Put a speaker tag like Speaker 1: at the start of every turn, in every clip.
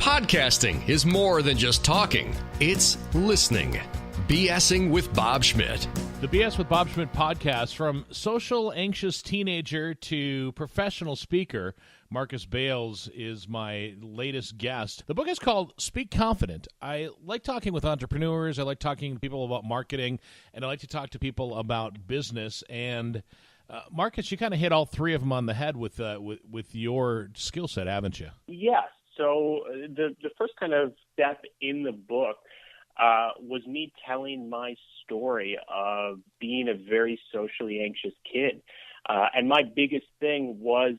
Speaker 1: Podcasting is more than just talking. It's listening. BSing with Bob Schmidt.
Speaker 2: The BS with Bob Schmidt podcast, from social anxious teenager to professional speaker, Marcus Bales is my latest guest. The book is called Speak Confident. I like talking with entrepreneurs. I like talking to people about marketing, and I like to talk to people about business. And Marcus, you kind of hit all three of them on the head with your skill set, haven't you?
Speaker 3: Yes. So the first kind of step in the book was me telling my story of being a very socially anxious kid. And my biggest thing was,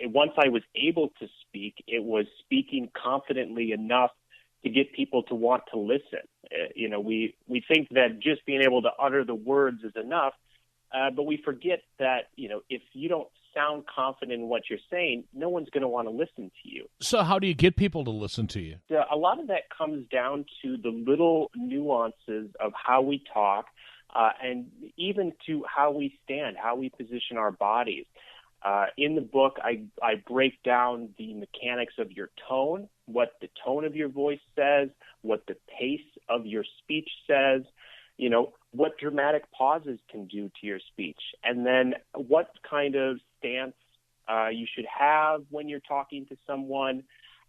Speaker 3: once I was able to speak, it was speaking confidently enough to get people to want to listen. We think that just being able to utter the words is enough, but we forget that, if you don't sound confident in what you're saying, no one's going to want to listen to you.
Speaker 2: So how do you get people to listen to you?
Speaker 3: A lot of that comes down to the little nuances of how we talk, and even to how we stand, how we position our bodies. In the book, I break down the mechanics of your tone, what the tone of your voice says, what the pace of your speech says, what dramatic pauses can do to your speech, and then what kind of stance you should have when you're talking to someone,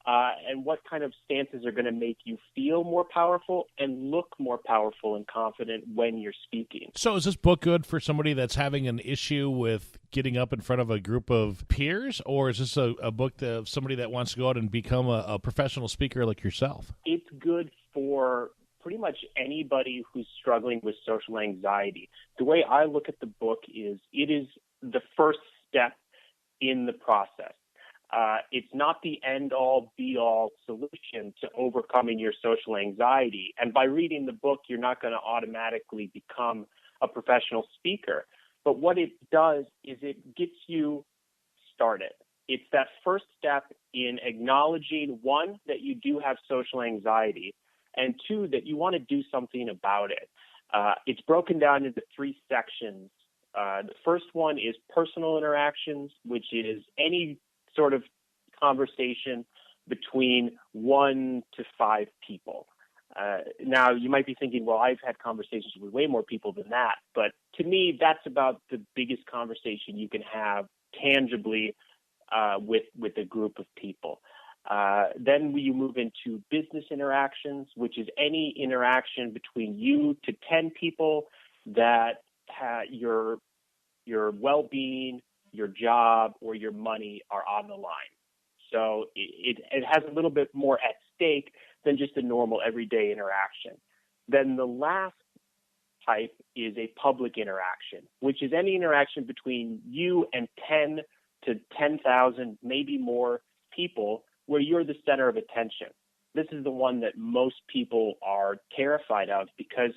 Speaker 3: and what kind of stances are going to make you feel more powerful and look more powerful and confident when you're speaking.
Speaker 2: So is this book good for somebody that's having an issue with getting up in front of a group of peers, or is this a book of somebody that wants to go out and become a professional speaker like yourself?
Speaker 3: It's good for pretty much anybody who's struggling with social anxiety. The way I look at the book is it is the first step in the process. It's not the end-all, be-all solution to overcoming your social anxiety. And by reading the book, you're not going to automatically become a professional speaker. But what it does is it gets you started. It's that first step in acknowledging, one, that you do have social anxiety, and two, that you want to do something about it. It's broken down into three sections. The first one is personal interactions, which is any sort of conversation between 1 to 5 people. Now, you might be thinking, well, I've had conversations with way more people than that. But to me, that's about the biggest conversation you can have tangibly with a group of people. Then you move into business interactions, which is any interaction between you to 10 people that your well-being, your job, or your money are on the line. So it has a little bit more at stake than just a normal everyday interaction. Then the last type is a public interaction, which is any interaction between you and 10 to 10,000, maybe more people, where you're the center of attention. This is the one that most people are terrified of because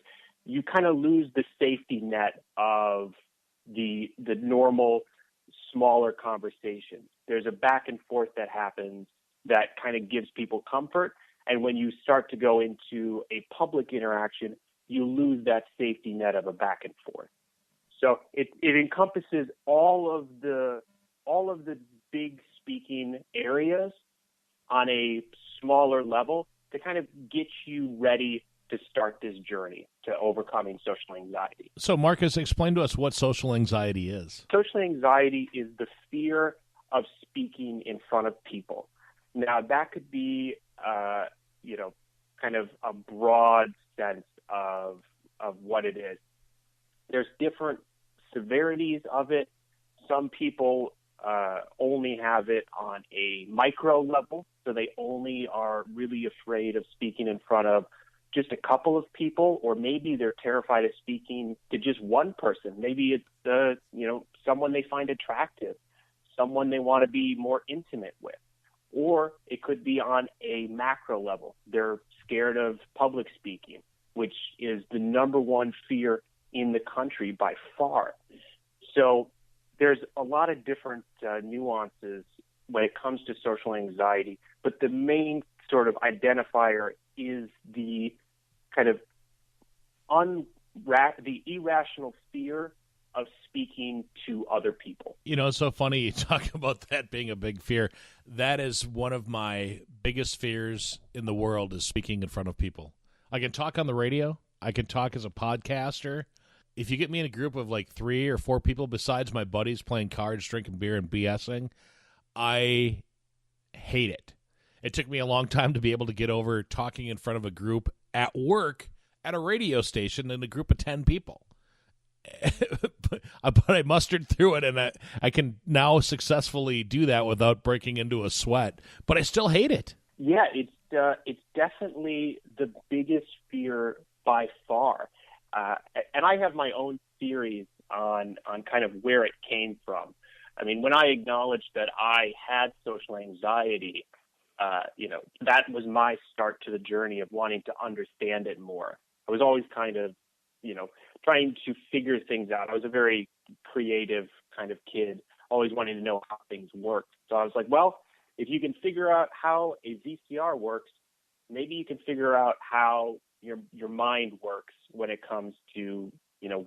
Speaker 3: you kind of lose the safety net of the normal smaller conversations. There's a back and forth that happens that kind of gives people comfort. And when you start to go into a public interaction, you lose that safety net of a back and forth. So it encompasses all of the big speaking areas on a smaller level to kind of get you ready to start this journey to overcoming social anxiety.
Speaker 2: So, Marcus, explain to us what social anxiety is.
Speaker 3: Social anxiety is the fear of speaking in front of people. Now, that could be, kind of a broad sense of what it is. There's different severities of it. Some people only have it on a micro level, so they only are really afraid of speaking in front of just a couple of people, or maybe they're terrified of speaking to just one person. Maybe it's someone they find attractive, someone they want to be more intimate with. Or it could be on a macro level. They're scared of public speaking, which is the number one fear in the country by far. So there's a lot of different nuances when it comes to social anxiety, but the main sort of identifier is the kind of the irrational fear of speaking to other people.
Speaker 2: You know, it's so funny you talk about that being a big fear. That is one of my biggest fears in the world, is speaking in front of people. I can talk on the radio. I can talk as a podcaster. If you get me in a group of like 3 or 4 people besides my buddies playing cards, drinking beer, and BSing, I hate it. It took me a long time to be able to get over talking in front of a group at work at a radio station in a group of 10 people. But I mustered through it, and I can now successfully do that without breaking into a sweat. But I still hate it.
Speaker 3: Yeah, it's definitely the biggest fear by far. And I have my own theories on kind of where it came from. I mean, when I acknowledged that I had social anxiety, that was my start to the journey of wanting to understand it more. I was always kind of, trying to figure things out. I was a very creative kind of kid, always wanting to know how things worked. So I was like, well, if you can figure out how a VCR works, maybe you can figure out how your mind works when it comes to,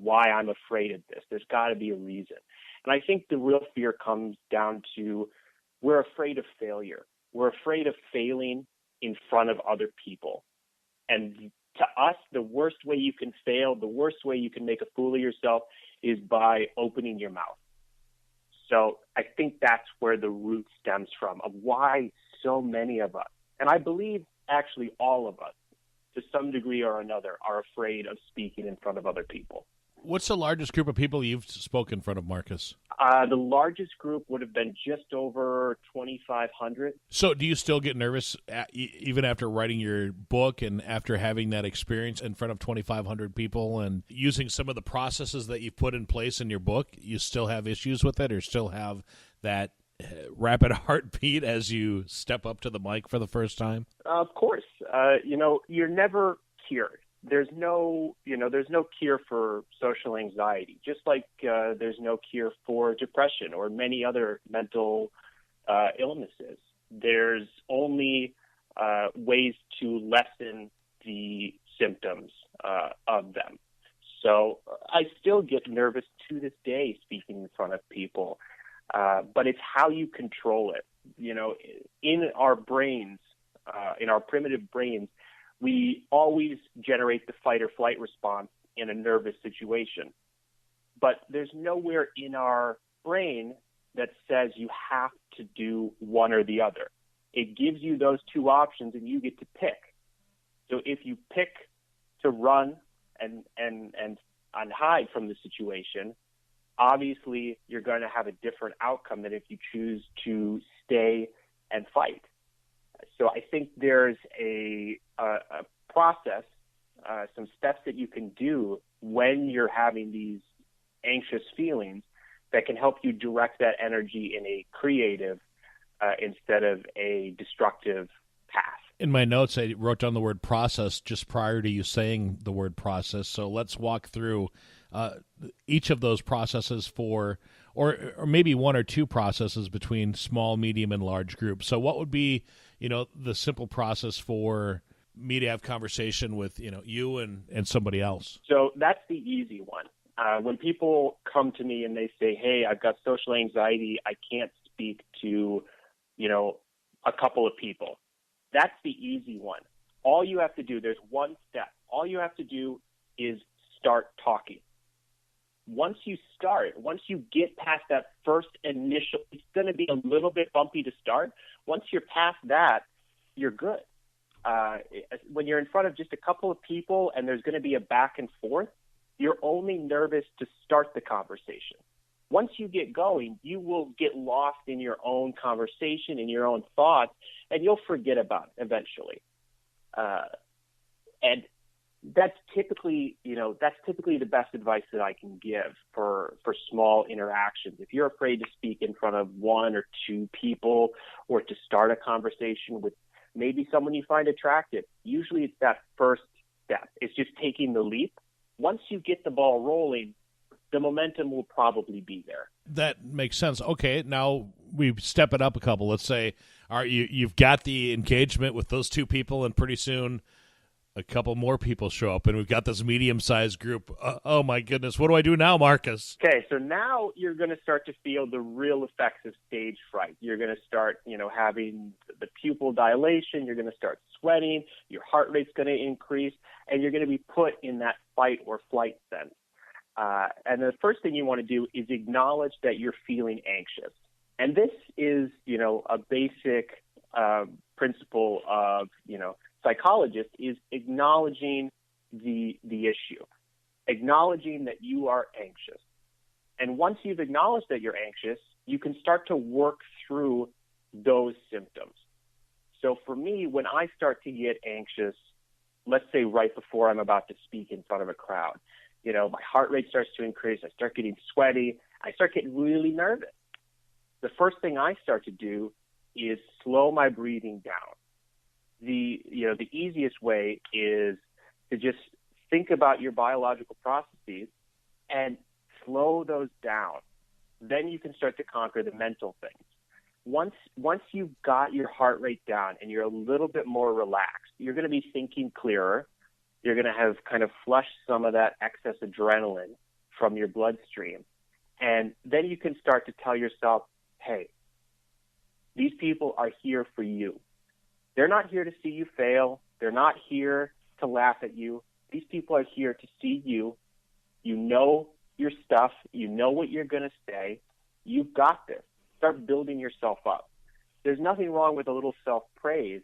Speaker 3: why I'm afraid of this. There's got to be a reason. And I think the real fear comes down to we're afraid of failure. We're afraid of failing in front of other people. And to us, the worst way you can fail, the worst way you can make a fool of yourself is by opening your mouth. So I think that's where the root stems from, of why so many of us, and I believe actually all of us, to some degree or another, are afraid of speaking in front of other people.
Speaker 2: What's the largest group of people you've spoken in front of, Marcus?
Speaker 3: The largest group would have been just over 2,500.
Speaker 2: So do you still get nervous even after writing your book and after having that experience in front of 2,500 people and using some of the processes that you've put in place in your book? You still have issues with it, or still have that rapid heartbeat as you step up to the mic for the first time?
Speaker 3: Of course. You're never cured. There's no cure for social anxiety, just like there's no cure for depression or many other mental illnesses. There's only ways to lessen the symptoms of them. So I still get nervous to this day speaking in front of people, but it's how you control it. In our brains, in our primitive brains, we always generate the fight or flight response in a nervous situation. But there's nowhere in our brain that says you have to do one or the other. It gives you those two options, and you get to pick. So if you pick to run and hide from the situation, obviously you're going to have a different outcome than if you choose to stay and fight. So I think there's a process, some steps that you can do when you're having these anxious feelings that can help you direct that energy in a creative instead of a destructive path.
Speaker 2: In my notes, I wrote down the word process just prior to you saying the word process. So let's walk through each of those processes or maybe one or two processes between small, medium, and large groups. So what would be, the simple process for me to have conversation with, you and somebody else?
Speaker 3: So that's the easy one. When people come to me and they say, hey, I've got social anxiety, I can't speak to, a couple of people. That's the easy one. All you have to do, there's one step. All you have to do is start talking. Once you get past that first initial, it's going to be a little bit bumpy to start. Once you're past that, you're good. When you're in front of just a couple of people and there's going to be a back and forth, you're only nervous to start the conversation. Once you get going, you will get lost in your own conversation, in your own thoughts, and you'll forget about it eventually. And that's typically the best advice that I can give for small interactions. If you're afraid to speak in front of one or two people or to start a conversation with maybe someone you find attractive, usually it's that first step. It's just taking the leap. Once you get the ball rolling, the momentum will probably be there.
Speaker 2: That makes sense. Okay, now we step it up a couple. Let's say, all right, you've got the engagement with those two people, and pretty soon a couple more people show up, and we've got this medium-sized group. Oh, my goodness. What do I do now, Marcus?
Speaker 3: Okay, so now you're going to start to feel the real effects of stage fright. You're going to start, having the pupil dilation. You're going to start sweating. Your heart rate's going to increase, and you're going to be put in that fight or flight sense. And the first thing you want to do is acknowledge that you're feeling anxious. And this is, a basic principle of, psychologists is acknowledging the issue, acknowledging that you are anxious. And once you've acknowledged that you're anxious, you can start to work through those symptoms. So for me, when I start to get anxious, let's say right before I'm about to speak in front of a crowd, my heart rate starts to increase. I start getting sweaty. I start getting really nervous. The first thing I start to do is slow my breathing down. The easiest way is to just think about your biological processes and slow those down. Then you can start to conquer the mental things. Once you've got your heart rate down and you're a little bit more relaxed, you're going to be thinking clearer. You're going to have kind of flushed some of that excess adrenaline from your bloodstream. And then you can start to tell yourself, hey, these people are here for you. They're not here to see you fail. They're not here to laugh at you. These people are here to see you. You know your stuff. You know what you're going to say. You've got this. Start building yourself up. There's nothing wrong with a little self-praise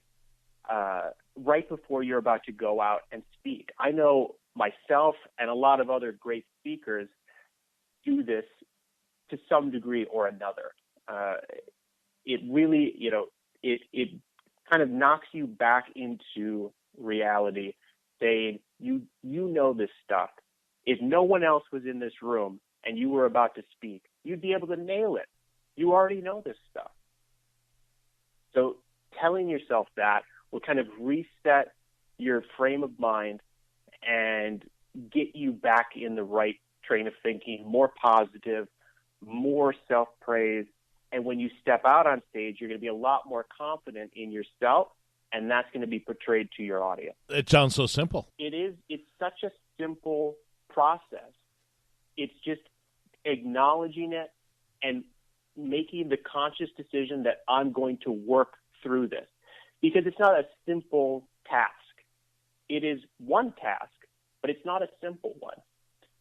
Speaker 3: right before you're about to go out and speak. I know myself and a lot of other great speakers do this to some degree or another. It really, it kind of knocks you back into reality, saying, you know this stuff. If no one else was in this room and you were about to speak, you'd be able to nail it. You already know this stuff. So telling yourself that will kind of reset your frame of mind and get you back in the right train of thinking, more positive, more self-praise. And when you step out on stage, you're going to be a lot more confident in yourself, and that's going to be portrayed to your audience.
Speaker 2: It sounds so simple.
Speaker 3: It is. It's such a simple process. It's just acknowledging it and making the conscious decision that I'm going to work through this. Because it's not a simple task. It is one task, but it's not a simple one.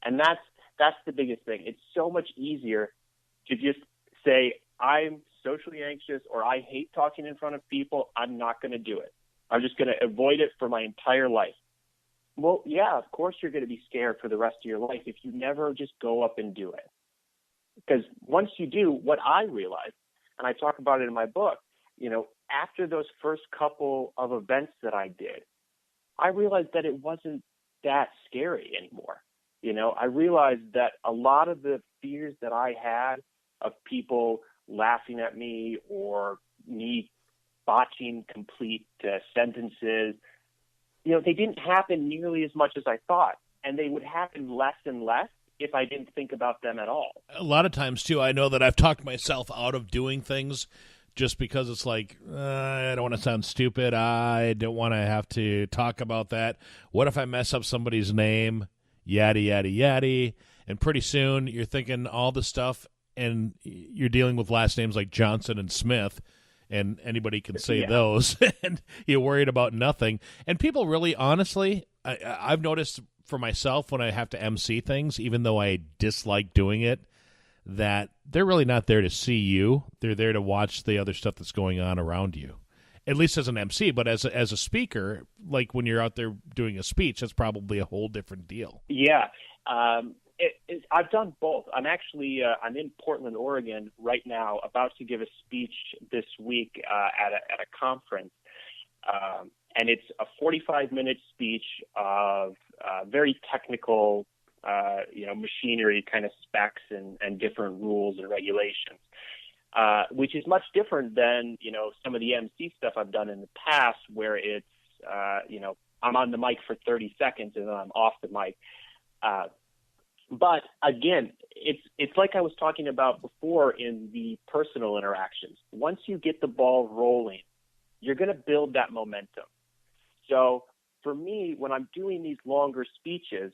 Speaker 3: And that's the biggest thing. It's so much easier to just say, I'm socially anxious or I hate talking in front of people. I'm not going to do it. I'm just going to avoid it for my entire life. Well, yeah, of course you're going to be scared for the rest of your life if you never just go up and do it. Because once you do, what I realized, and I talk about it in my book, after those first couple of events that I did, I realized that it wasn't that scary anymore. I realized that a lot of the fears that I had of people laughing at me or me botching complete sentences, they didn't happen nearly as much as I thought. And they would happen less and less if I didn't think about them at all.
Speaker 2: A lot of times, too, I know that I've talked myself out of doing things just because it's like, I don't want to sound stupid. I don't want to have to talk about that. What if I mess up somebody's name? Yada, yada, yada. And pretty soon you're thinking all this stuff, and you're dealing with last names like Johnson and Smith, and anybody can say those, and you're worried about nothing. And people really, honestly, I've noticed for myself when I have to MC things, even though I dislike doing it, that they're really not there to see you. They're there to watch the other stuff that's going on around you, at least as an MC. But as a speaker, like when you're out there doing a speech, that's probably a whole different deal.
Speaker 3: Yeah. I've done both. I'm actually I'm in Portland, Oregon right now, about to give a speech this week at a conference, and it's a 45-minute speech of very technical, machinery kind of specs and different rules and regulations, which is much different than some of the MC stuff I've done in the past, where it's I'm on the mic for 30 seconds and then I'm off the mic. But again, it's like I was talking about before in the personal interactions. Once you get the ball rolling, you're going to build that momentum. So for me, when I'm doing these longer speeches,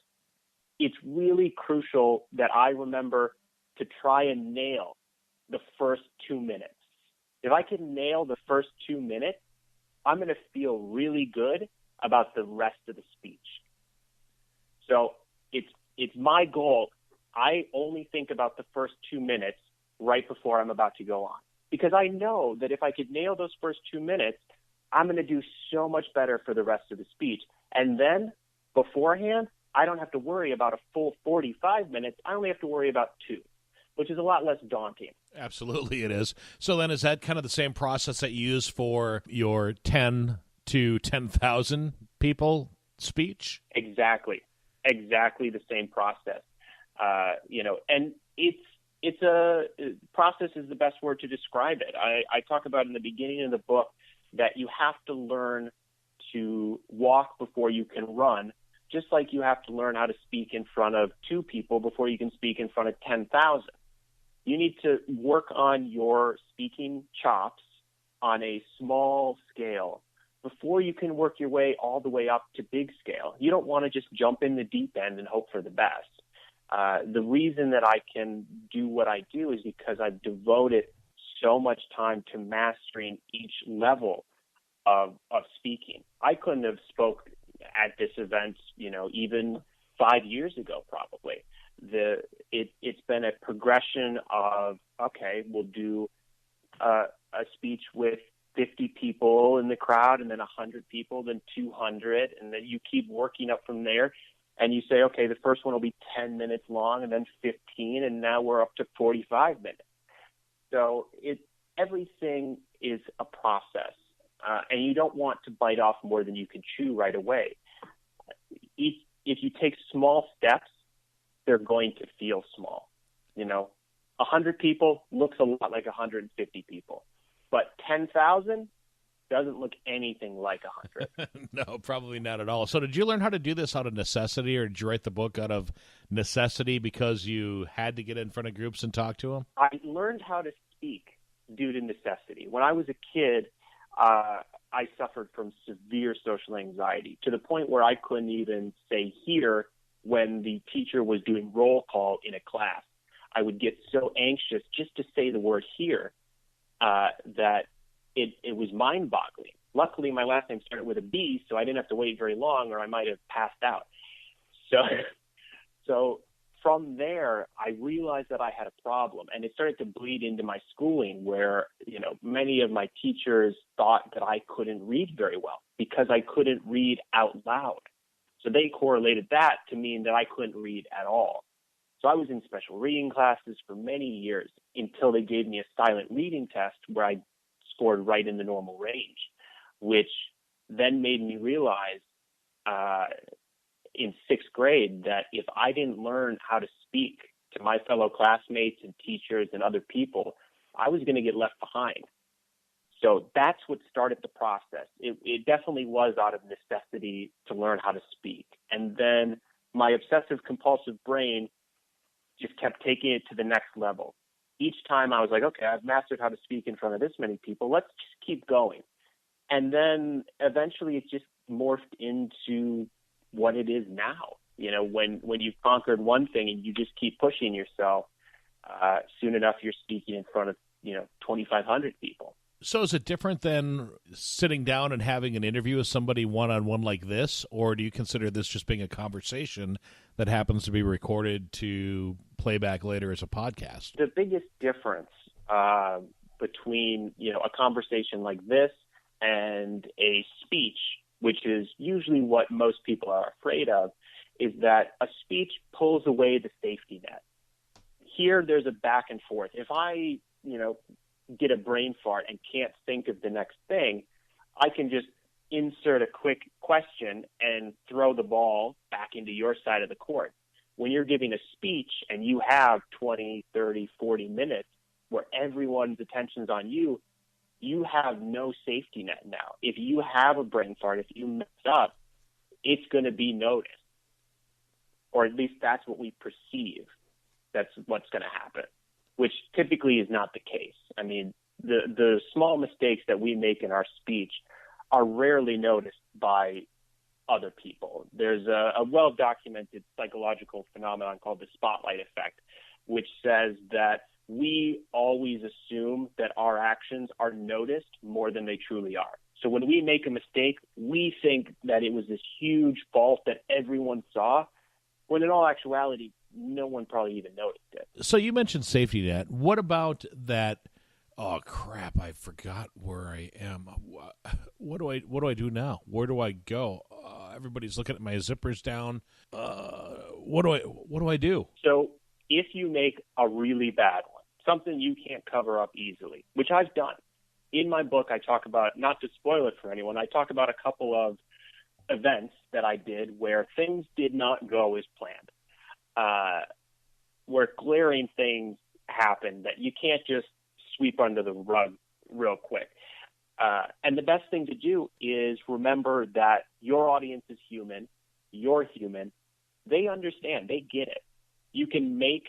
Speaker 3: it's really crucial that I remember to try and nail the first 2 minutes. If I can nail the first 2 minutes, I'm going to feel really good about the rest of the speech. So it's my goal. I only think about the first 2 minutes right before I'm about to go on, because I know that if I could nail those first 2 minutes, I'm going to do so much better for the rest of the speech. And then beforehand, I don't have to worry about a full 45 minutes. I only have to worry about 2, which is a lot less daunting.
Speaker 2: Absolutely it is. So then is that kind of the same process that you use for your 10 to 10,000 people speech?
Speaker 3: Exactly the same process. And it's a process is the best word to describe it. I talk about in the beginning of the book that you have to learn to walk before you can run, just like you have to learn how to speak in front of 2 people before you can speak in front of 10,000. You need to work on your speaking chops on a small scale before you can work your way all the way up to big scale. You don't want to just jump in the deep end and hope for the best. The reason that I can do what I do is because I've devoted so much time to mastering each level of speaking. I couldn't have spoke at this event, even 5 years ago, probably. It's been a progression of, okay, we'll do a speech with 50 people in the crowd, and then 100 people, then 200, and then you keep working up from there. And you say, okay, the first one will be 10 minutes long, and then 15, and now we're up to 45 minutes. So everything is a process, and you don't want to bite off more than you can chew right away. If you take small steps, they're going to feel small. 100 people looks a lot like 150 people, but 10,000 doesn't look anything like 100.
Speaker 2: No, probably not at all. So did you learn how to do this out of necessity, or did you write the book out of necessity because you had to get in front of groups and talk to them?
Speaker 3: I learned how to speak due to necessity. When I was a kid, I suffered from severe social anxiety to the point where I couldn't even say here when the teacher was doing roll call in a class. I would get so anxious just to say the word here that it was mind-boggling. Luckily, my last name started with a B, so I didn't have to wait very long, or I might have passed out. So from there, I realized that I had a problem, and it started to bleed into my schooling, where many of my teachers thought that I couldn't read very well because I couldn't read out loud. So they correlated that to mean that I couldn't read at all. So I was in special reading classes for many years until they gave me a silent reading test where I scored right in the normal range, which then made me realize in 6th grade that if I didn't learn how to speak to my fellow classmates and teachers and other people, I was going to get left behind. So that's what started the process. It definitely was out of necessity to learn how to speak. And then my obsessive compulsive brain just kept taking it to the next level. Each time I was like, okay, I've mastered how to speak in front of this many people. Let's just keep going. And then eventually it just morphed into what it is now. When you've conquered one thing and you just keep pushing yourself, soon enough you're speaking in front of, 2,500 people.
Speaker 2: So is it different than sitting down and having an interview with somebody one-on-one like this, or do you consider this just being a conversation that happens to be recorded to play back later as a podcast?
Speaker 3: The biggest difference between, a conversation like this and a speech, which is usually what most people are afraid of, is that a speech pulls away the safety net. Here, there's a back and forth. If I, get a brain fart and can't think of the next thing, I can just insert a quick question and throw the ball back into your side of the court. When you're giving a speech and you have 20, 30, 40 minutes where everyone's attention's on you, you have no safety net now. If you have a brain fart, if you mess up, it's going to be noticed. Or at least that's what we perceive. That's what's going to happen, which typically is not the case. I mean, the small mistakes that we make in our speech are rarely noticed by other people. There's a well-documented psychological phenomenon called the spotlight effect, which says that we always assume that our actions are noticed more than they truly are. So when we make a mistake, we think that it was this huge fault that everyone saw, when in all actuality, no one probably even noticed it.
Speaker 2: So you mentioned safety net. What about that? Oh crap! I forgot where I am. What do I do now? Where do I go? Everybody's looking at my zippers down. What do I do?
Speaker 3: So if you make a really bad one, something you can't cover up easily, which I've done. In my book, I talk about, not to spoil it for anyone, I talk about a couple of events that I did where things did not go as planned, where glaring things happen that you can't just sweep under the rug real quick. And the best thing to do is remember that your audience is human, you're human, they understand, they get it. You can make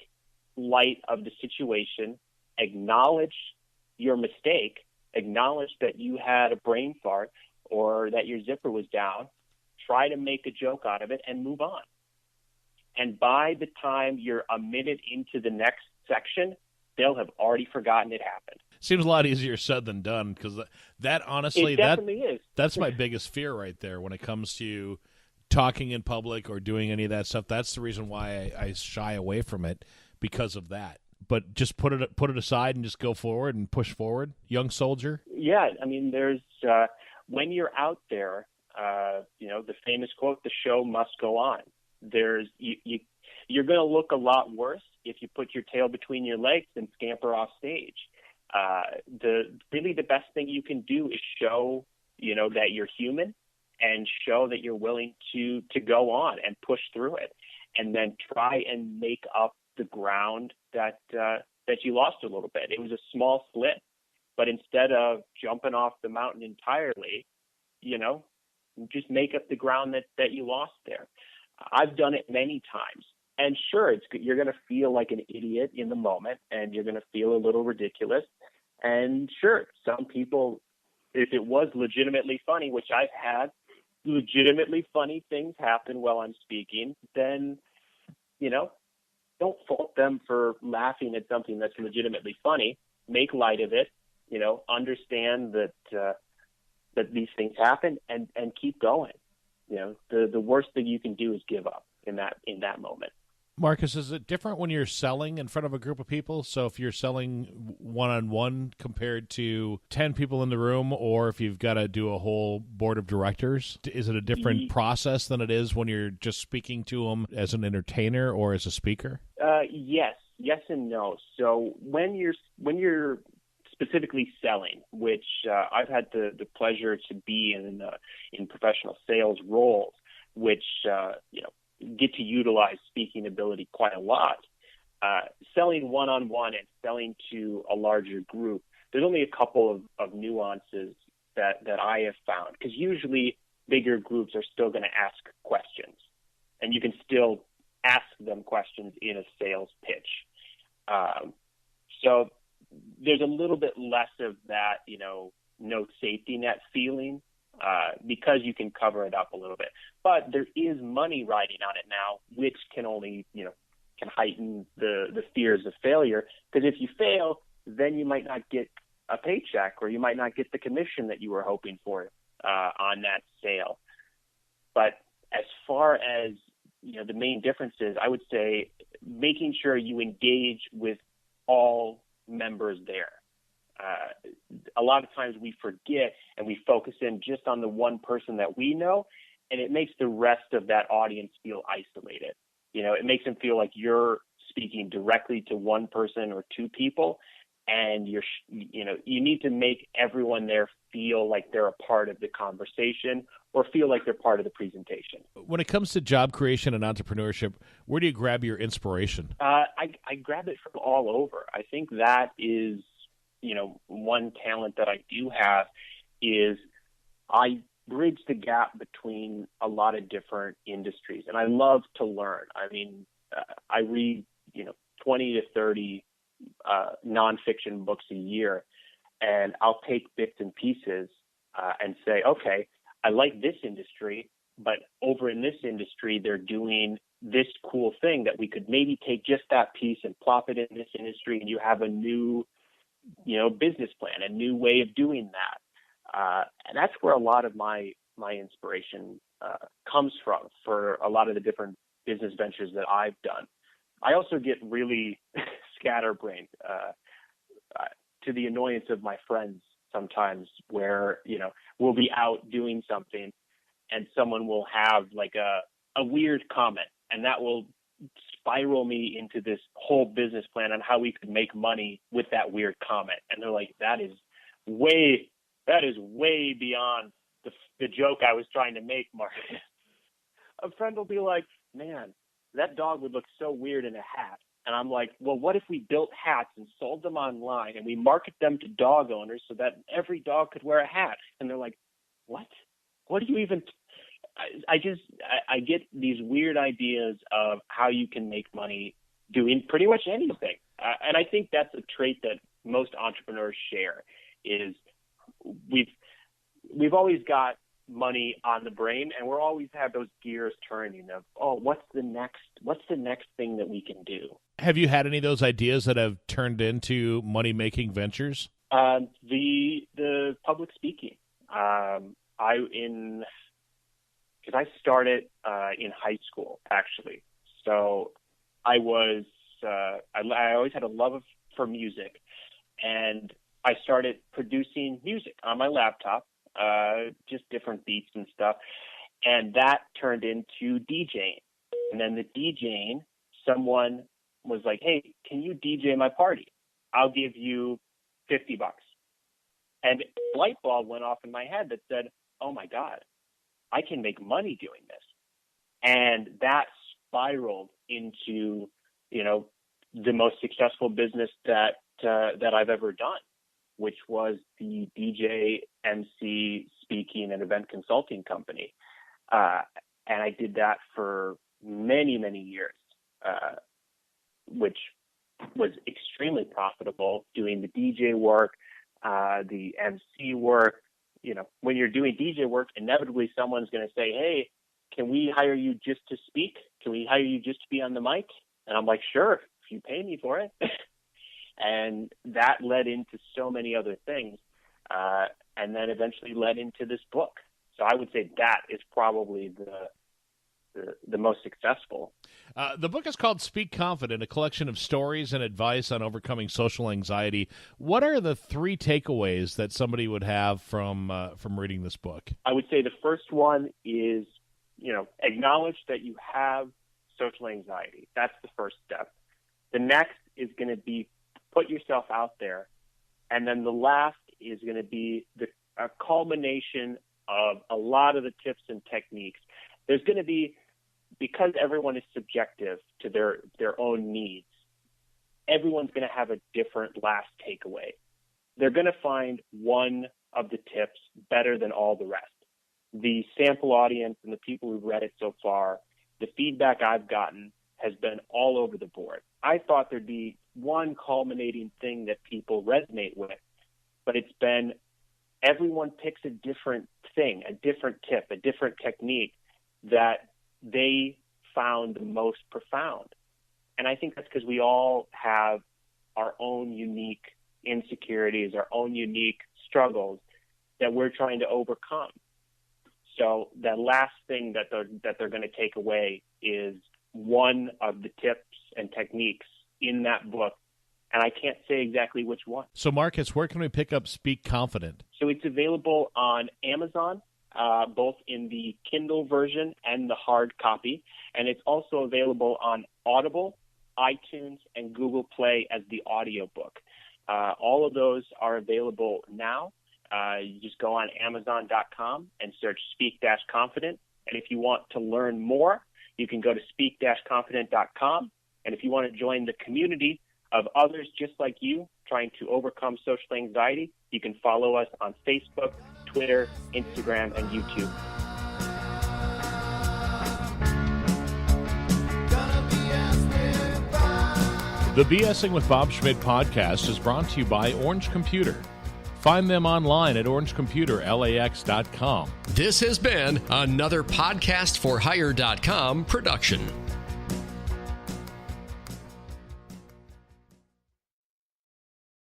Speaker 3: light of the situation, acknowledge your mistake, acknowledge that you had a brain fart or that your zipper was down, try to make a joke out of it and move on. And by the time you're a minute into the next section, they'll have already forgotten it happened.
Speaker 2: Seems a lot easier said than done, because that honestly,
Speaker 3: it definitely is.
Speaker 2: That's my biggest fear right there when it comes to talking in public or doing any of that stuff. That's the reason why I shy away from it, because of that. But just put it aside and just go forward and push forward, young soldier.
Speaker 3: Yeah, I mean, there's when you're out there, the famous quote, "The show must go on." You're going to look a lot worse if you put your tail between your legs and scamper off stage. The best thing you can do is show that you're human, and show that you're willing to go on and push through it, and then try and make up the ground that you lost a little bit. It was a small slip, but instead of jumping off the mountain entirely, just make up the ground that you lost there. I've done it many times. And sure, you're going to feel like an idiot in the moment, and you're going to feel a little ridiculous. And sure, some people, if it was legitimately funny, which I've had legitimately funny things happen while I'm speaking, then, don't fault them for laughing at something that's legitimately funny. Make light of it, understand that these things happen, and keep going. The worst thing you can do is give up in that moment.
Speaker 2: Marcus, is it different when you're selling in front of a group of people? So if you're selling one-on-one compared to 10 people in the room, or if you've got to do a whole board of directors, is it a different process than it is when you're just speaking to them as an entertainer or as a speaker?
Speaker 3: Yes and no. So when you're specifically selling, which I've had the pleasure to be in professional sales roles, which get to utilize speaking ability quite a lot. Selling one-on-one and selling to a larger group, there's only a couple of nuances that I have found, because usually bigger groups are still going to ask questions, and you can still ask them questions in a sales pitch. So there's a little bit less of that, no safety net feeling, because you can cover it up a little bit. But there is money riding on it now, which can only, can heighten the fears of failure. Because if you fail, then you might not get a paycheck, or you might not get the commission that you were hoping for on that sale. But as far as, the main differences, I would say making sure you engage with all members there. A lot of times we forget and we focus in just on the one person that we know, and it makes the rest of that audience feel isolated. It makes them feel like you're speaking directly to one person or two people, and you need to make everyone there feel like they're a part of the conversation or feel like they're part of the presentation.
Speaker 2: When it comes to job creation and entrepreneurship, where do you grab your inspiration?
Speaker 3: I grab it from all over. I think that is, one talent that I do have is I bridge the gap between a lot of different industries, and I love to learn. I mean, I read, 20 to 30 nonfiction books a year, and I'll take bits and pieces and say, okay, I like this industry, But over in this industry, they're doing this cool thing that we could maybe take just that piece and plop it in this industry, and you have a new, business plan, a new way of doing that. And that's where a lot of my inspiration comes from for a lot of the different business ventures that I've done. I also get really scatterbrained to the annoyance of my friends sometimes, where, we'll be out doing something and someone will have like a weird comment, and that will spiral me into this whole business plan on how we could make money with that weird comment. And they're like, that is way beyond the joke I was trying to make, Mark. A friend will be like, man, that dog would look so weird in a hat. And I'm like, well, what if we built hats and sold them online and we market them to dog owners so that every dog could wear a hat? And they're like, what? What do you even... I get these weird ideas of how you can make money doing pretty much anything. And I think that's a trait that most entrepreneurs share, is we've always got money on the brain, and we're always have those gears turning of, what's the next thing that we can do?
Speaker 2: Have you had any of those ideas that have turned into money-making ventures?
Speaker 3: The public speaking. Because I started in high school, actually. So I always had a love for music, and I started producing music on my laptop, just different beats and stuff. And that turned into DJing. And then the DJing, someone was like, hey, can you DJ my party? I'll give you $50. And a light bulb went off in my head that said, oh my God, I can make money doing this. And that spiraled into, the most successful business that I've ever done, which was the DJ, MC, speaking, and event consulting company. And I did that for many, many years, which was extremely profitable, doing the DJ work, the MC work. When you're doing DJ work, inevitably someone's going to say, hey, can we hire you just to speak? Can we hire you just to be on the mic? And I'm like, sure, if you pay me for it. And that led into so many other things, and then eventually led into this book. So I would say that is probably the most successful.
Speaker 2: The book is called Speak Confident, a collection of stories and advice on overcoming social anxiety. What are the 3 takeaways that somebody would have from reading this book?
Speaker 3: I would say the first one is, acknowledge that you have social anxiety. That's the first step. The next is going to be put yourself out there. And then the last is going to be a culmination of a lot of the tips and techniques. There's going to be, because everyone is subjective to their own needs, everyone's going to have a different last takeaway. They're going to find one of the tips better than all the rest. The sample audience and the people who've read it so far, the feedback I've gotten has been all over the board. I thought there'd be one culminating thing that people resonate with, but it's been everyone picks a different thing, a different tip, a different technique that they found the most profound. And I think that's because we all have our own unique insecurities, our own unique struggles that we're trying to overcome. So that last thing that they're going to take away is one of the tips and techniques in that book. And I can't say exactly which one.
Speaker 2: So, Marcus, where can we pick up Speak Confident?
Speaker 3: So it's available on Amazon, both in the Kindle version and the hard copy. And it's also available on Audible, iTunes, and Google Play as the audiobook. All of those are available now. You just go on Amazon.com and search Speak-Confident. And if you want to learn more, you can go to Speak-Confident.com. And if you want to join the community of others just like you trying to overcome social anxiety, you can follow us on Facebook, Twitter, Instagram, and YouTube. The
Speaker 2: BSing with Bob Schmidt podcast is brought to you by Orange Computer. Find them online at orangecomputerlax.com.
Speaker 1: This has been another podcastforhire.com production.